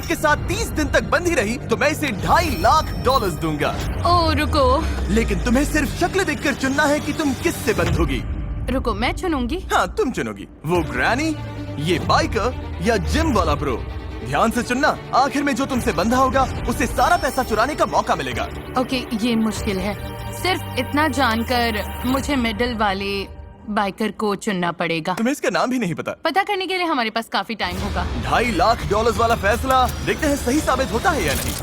मालिक के साथ 30 दिन तक बंधी रही तो मैं इसे $2.5 लाख दूंगा। ओ रुको लेकिन तुम्हें सिर्फ शक्ल देखकर चुनना है कि तुम किससे बंधोगी। रुको, मैं चुनूंगी। हाँ, तुम चुनोगी। वो ग्रैनी, ये बाइकर या जिम वाला ब्रो। ध्यान से चुनना, आखिर में जो तुमसे बंधा होगा उसे सारा पैसा चुराने का मौका मिलेगा। ओके, ये मुश्किल है। सिर्फ इतना जानकर मुझे मिडिल वाले बाइकर को चुनना पड़ेगा। तुम्हें इसका नाम भी नहीं पता करने के लिए हमारे पास काफी टाइम होगा। $2.5 लाख वाला फैसला, देखते हैं सही साबित होता है या नहीं।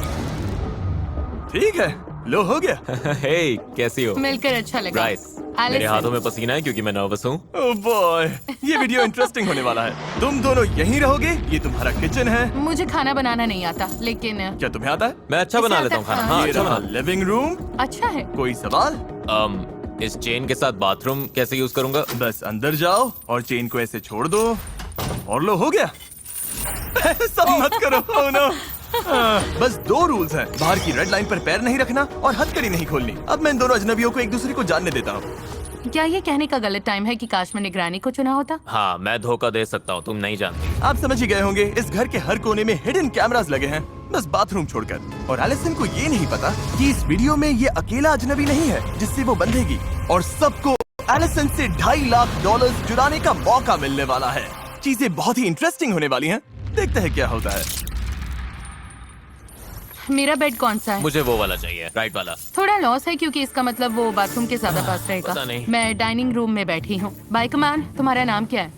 ठीक है, लो हो गया। हे, कैसी हो? मिलकर अच्छा लगा। ब्राइस, मेरे हाथों में पसीना है क्योंकि मैं नर्वस हूँ। ओह बॉय, ये वीडियो इंटरेस्टिंग होने वाला है। तुम दोनों यहीं रहोगे, ये तुम्हारा किचन है। मुझे खाना बनाना नहीं आता, लेकिन क्या तुम्हें आता है? मैं अच्छा बना लेता हूँ खाना। हाँ, ये अच्छा रहा बना। Living room. अच्छा है। कोई सवाल? इस चेन के साथ बाथरूम कैसे यूज करूंगा? बस अंदर जाओ और चेन को ऐसे छोड़ दो और लो, हो गया। सब मत करो। oh no। बस 2 रूल्स हैं, बाहर की रेड लाइन पर पैर नहीं रखना और हथकड़ी नहीं खोलनी। अब मैं इन दोनों अजनबियों को एक दूसरे को जानने देता हूँ। क्या ये कहने का गलत टाइम है कि काश मैंने ग्रैनी को चुना होता? हाँ, मैं धोखा दे सकता हूँ, तुम नहीं जानती। आप समझ ही गए होंगे, इस घर के हर कोने में हिडन कैमरास लगे हैं, बस बाथरूम छोड़कर। और एलिसन को ये नहीं पता कि इस वीडियो में ये अकेला अजनबी नहीं है जिससे वो बंधेगी, और सबको एलिसन से $2.5 लाख चुराने का मौका मिलने वाला है। चीजें बहुत ही इंटरेस्टिंग होने वाली हैं, देखते हैं क्या होता है। मेरा बेड कौन सा है? मुझे वो वाला चाहिए, राइट वाला। थोड़ा लॉस है क्योंकि इसका मतलब वो बाथरूम के ज्यादा पास रहेगा। पता नहीं। मैं डाइनिंग रूम में बैठी हूँ। बाइकमैन, तुम्हारा नाम क्या है?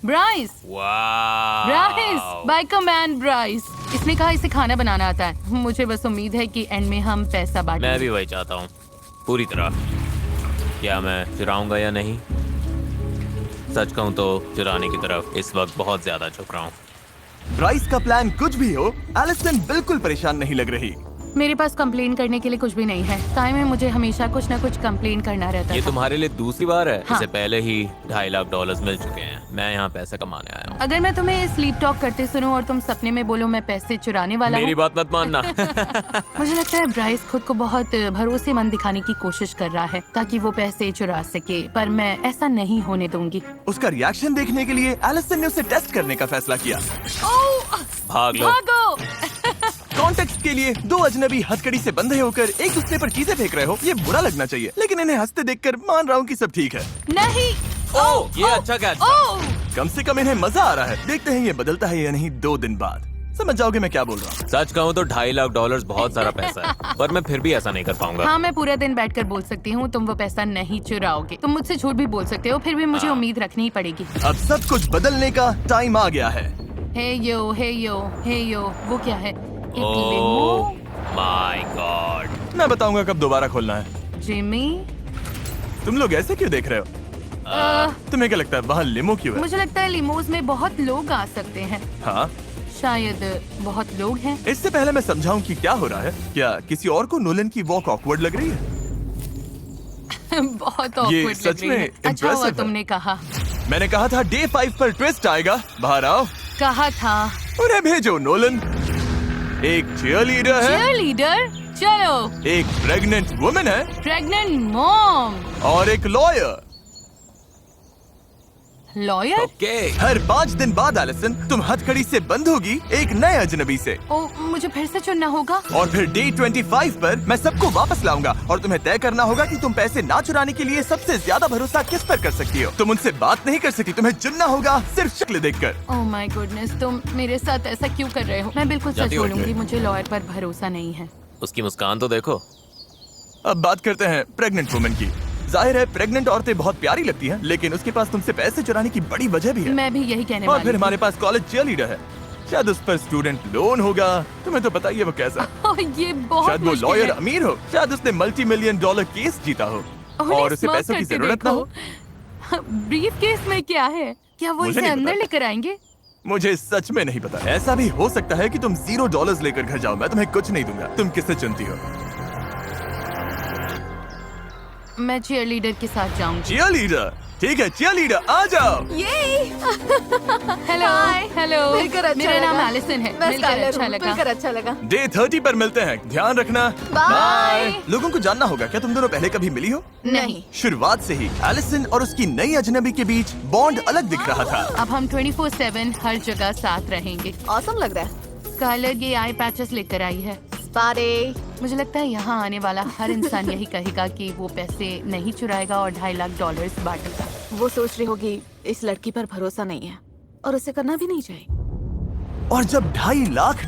ब्राइस। Bryce, Bikeman Bryce. इसने कहा इसे खाना बनाना आता है। मुझे बस उम्मीद है कि एंड में हम पैसा बांटेंगे। मैं भी वही चाहता हूँ, पूरी तरह। क्या मैं चुराऊंगा या नहीं? सच कहूँ तो चुराने की तरफ इस वक्त बहुत ज्यादा झुक रहा हूँ। ब्राइस का प्लान कुछ भी हो, एलिसन बिल्कुल परेशान नहीं लग रही। मेरे पास कंप्लेन करने के लिए कुछ भी नहीं है। टाइम में मुझे हमेशा कुछ न कुछ कंप्लेन करना रहता ये था। तुम्हारे लिए दूसरी बार है। हाँ। इससे पहले ही $2.5 लाख मिल चुके हैं। मैं यहाँ पैसे कमाने आया हूँ। अगर मैं तुम्हें स्लीप टॉक करते सुनूं और तुम सपने में बोलो मैं पैसे चुराने वाला मेरी हूँ। बात मत मानना। मुझे लगता है ब्राइस खुद को बहुत भरोसेमंद दिखाने की कोशिश कर रहा है ताकि वो पैसे चुरा सके, पर मैं ऐसा नहीं होने दूंगी। उसका रिएक्शन देखने के लिए एलिसन ने उसे टेस्ट करने का फैसला किया। भाग लो। भागो! कॉन्टेक्स्ट के लिए 2 अजनबी हथकड़ी से बंधे होकर एक दूसरे पर चीजें फेंक रहे हो, ये बुरा लगना चाहिए, लेकिन इन्हें हंसते देखकर मान रहा हूँ कि सब ठीक है। नहीं। ओह, ये अच्छा कैच था। कम से कम इन्हें मजा आ रहा है। देखते हैं ये बदलता है या नहीं 2 दिन बाद। समझ जाओगे मैं क्या बोल रहा हूँ। सच कहूँ तो $2.5 लाख बहुत सारा पैसा है, पर मैं फिर भी ऐसा नहीं कर पाऊंगा। हाँ, मैं पूरा दिन बैठकर बोल सकती हूँ तुम वो पैसा नहीं चुराओगे। तुम मुझसे झूठ भी बोल सकते हो, फिर भी मुझे उम्मीद रखनी ही पड़ेगी। अब सब कुछ बदलने का टाइम आ गया है। हे यो, हे यो, हे यो, वो क्या है? एक लिमो? Oh my God. मैं बताऊंगा कब दोबारा खोलना है। जिमी? तुम लोग ऐसे क्यों देख रहे हो? तुम्हें क्या लगता है वहाँ लिमो क्यों है? मुझे लगता है लिमोज में बहुत लोग आ सकते हैं। हाँ, शायद बहुत लोग हैं। इससे पहले मैं समझाऊं कि क्या हो रहा है। क्या किसी और को नोलन की वॉक ऑकवर्ड लग रही है? बहुत ये awkward सच लग रही में है। अच्छा हुआ impressive है। तुमने कहा। मैंने कहा था डे 5 पर ट्विस्ट आएगा। बाहर आओ, कहा था। उन्हें भेजो। नोलन एक चीयरलीडर है, चीयरलीडर? चलो। एक प्रेग्नेंट वुमन है प्रेग्नेंट मॉम। और एक लॉयर। लॉयर? ओके। हर 5 दिन बाद एलिसन तुम हथकड़ी से बंद होगी एक नए अजनबी से, ओ, मुझे फिर से चुनना होगा। और फिर डे 25 पर मैं सबको वापस लाऊंगा और तुम्हें तय करना होगा कि तुम पैसे ना चुराने के लिए सबसे ज्यादा भरोसा किस पर कर सकती हो। तुम उनसे बात नहीं कर सकती, तुम्हें चुनना होगा सिर्फ शक्ल देखकर। ओह माय गुडनेस, तुम मेरे साथ ऐसा क्यों कर रहे हो? मैं बिल्कुल सच जाती हो बोलूंगी, क्या? मुझे लॉयर पर भरोसा नहीं है। उसकी मुस्कान तो देखो। अब बात करते हैं प्रेग्नेंट वुमन की। जाहिर है प्रेग्नेंट औरतें बहुत प्यारी लगती हैं, लेकिन उसके पास तुमसे पैसे चुराने की बड़ी वजह भी है। मैं भी यही कहने और वाली फिर थी। हमारे पास कॉलेज चीयरलीडर है, शायद उस पर स्टूडेंट लोन होगा। तुम्हें तो पता ही है वो कैसा। ओह, ये बहुत शायद वो मुश्किल लॉयर है। अमीर हो, शायद उसने $multi-million केस जीता हो उन्हें और उसे smirk पैसों की करते जरूरत ना हो। देखो। ब्रीफ केस में क्या है? क्या वो मुझे इसे नहीं अंदर पता। लेकर आएंगे? मुझे सच में नहीं पता। ऐसा भी हो सकता है कि तुम $0 लेकर घर जाओ, मैं तुम्हें कुछ नहीं दूंगा। तुम किससे चुनती हो? मैं चीयरलीडर के साथ जाऊंगी। चीयरलीडर? ठीक है, चीयरलीडर आ जाओ। Hello, hello. मिलकर अच्छा मेरा नाम लगा। एलिसन है। मैं मिलकर स्काइलर अच्छा हूँ, लगा। मिलकर अच्छा लगा। डे 30 पर मिलते हैं, ध्यान रखना। बाय। लोगों को जानना होगा, क्या तुम दोनों पहले कभी मिली हो? नहीं। शुरुआत से ही एलिसन और उसकी नई अजनबी के बीच बॉन्ड अलग दिख रहा था। अब हम 24/7 हर जगह साथ रहेंगे। ऑसम लग रहा है। स्कारलेट ये आई पैचेस लेकर आई है। स्पारे, मुझे लगता है यहाँ आने वाला हर इंसान यही कहेगा कि वो पैसे नहीं चुराएगा और $2.5 लाख बांटेगा। वो सोच रही होगी इस लड़की पर भरोसा नहीं है और उसे करना भी नहीं चाहिए। और जब $2.5 लाख